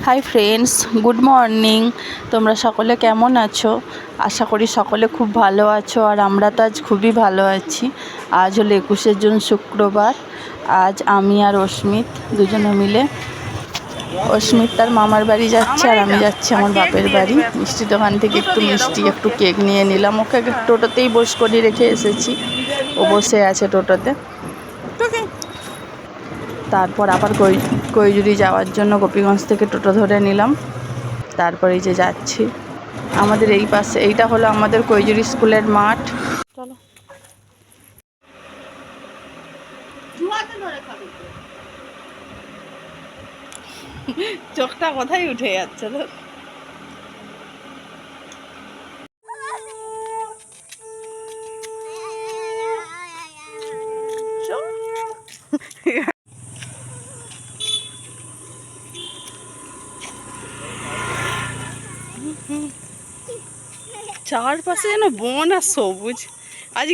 Hi friends, good morning. তোমরা সকলে কেমন আছো? আশা করি সকলে খুব ভালো আছো, আর আমরা তো আজ খুবই ভালো আছি। আজ হলো 21শে জুন, শুক্রবার। আজ আমি আর অস্মিত দুজনে মিলে, অস্মিত তার মামার বাড়ি যাচ্ছে আর আমি যাচ্ছি আমার বাপের বাড়ি। মিষ্টি দোকান থেকে একটু মিষ্টি, একটু কেক নিয়ে নিলাম। ওকে টোটোতেই বস করে রেখে এসেছি, ও বসে আছে টোটোতে। তারপর আবার কৈজুরি যাওয়ার জন্য গোপীগঞ্জ থেকে টোটো ধরে নিলাম। তারপরে এই যে যাচ্ছি আমাদের এই পাশে, এইটা হলো আমাদের কৈজুরি স্কুলের মাঠ। চলো, চোখটা কোথায় উঠে যাচ্ছে তো। চারপাশে যেন বন আর সবুজ। আজ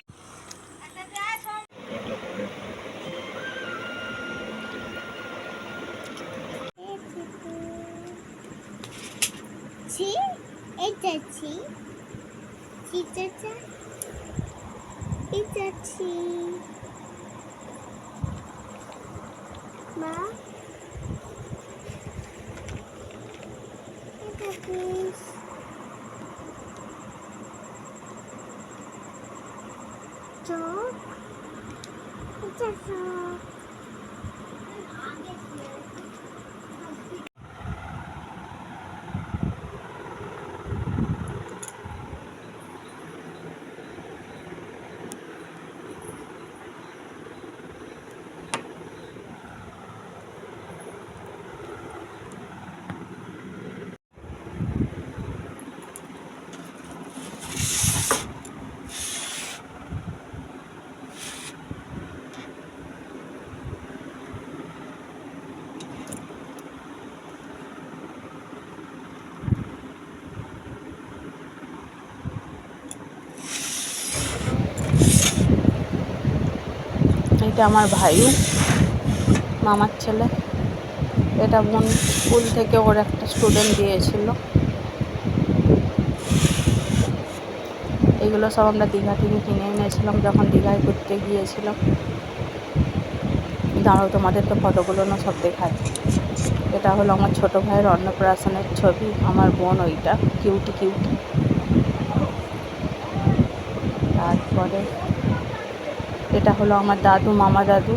এটা আমার ভাই, মামার ছেলে। এটা বোন স্কুল থেকে ওর একটা স্টুডেন্ট দিয়েছিল। এগুলো সব আমরা দীঘা থেকে কিনে এনেছিলাম যখন দীঘায় ঘুরতে গিয়েছিলাম। দাঁড়াও, তোমাদেরকে ফটোগুলো না সব দেখায়। এটা হলো আমার ছোট ভাইয়ের অন্নপ্রাশনের ছবি, আমার বোন ওইটা, কিউটি কিউটি। তারপরে এটা হলো আমার দাদু, মামা দাদু।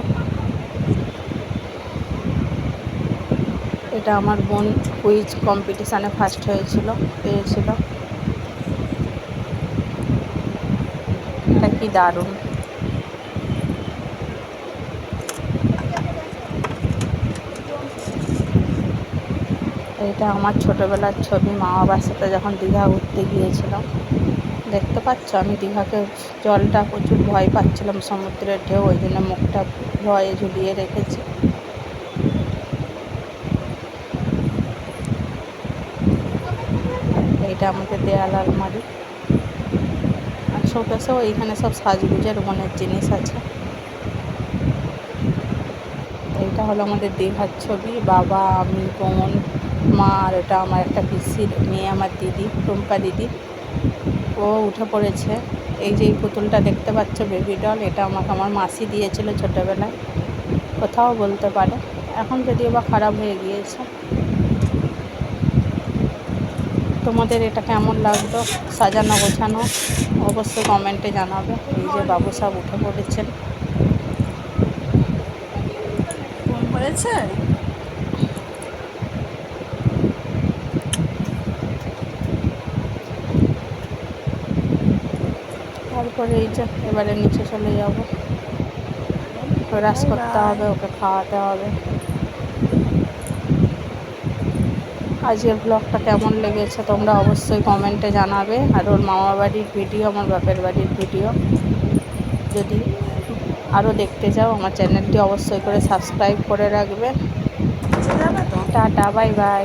এটা আমার বোন কুইজ কম্পিটিশানে ফার্স্ট পেয়েছিল। এটা কি দারুণ। এটা আমার ছোটোবেলার ছবি, মা বাবার সাথে যখন দীঘা ঘুরতে গিয়েছিলাম। দেখতে পাচ্ছ, আমি দীঘাকে জলটা প্রচুর ভয় পাচ্ছিলাম, সমুদ্রের ঢেউ, ওই জন্য মুখটা ভয়ে ঝুলিয়ে রেখেছি। এটা আমাদের দেয়াল আলমারি, আর শোকেসেও এইখানে সব সাজগুজের মনের জিনিস আছে। এইটা হলো আমাদের দীঘার ছবি, বাবা, আমি, বোন, মা, আর এটা আমার একটা পিসির মেয়ে, আমার দিদি, টুম্পা দিদি। ও উঠে পড়েছে। এই যে এই পুতুলটা দেখতে পাচ্ছ, বেবি ডল, এটা আমাকে আমার মাসি দিয়েছিল ছোটোবেলায়, কোথাও বলতে পারে। এখন যদিও বা খারাপ হয়ে গিয়েছে। তোমাদের এটা কেমন লাগলো সাজানো গোছানো, অবশ্যই কমেন্টে জানাবে। এই যে বাবু সব উঠে পড়েছেন। হয়েছে। তারপরে এই যে এবারে নিচে চলে যাব, ব্রাশ করতে হবে, ওকে খাওয়াতে হবে। আজকের ব্লগটা কেমন লেগেছে তোমরা অবশ্যই কমেন্টে জানাবে। আর ওর মামা বাড়ির ভিডিও, আমার বাপের বাড়ির ভিডিও যদি আরও দেখতে চাও, আমার চ্যানেলটি অবশ্যই করে সাবস্ক্রাইব করে রাখবে। Tata, bye bye.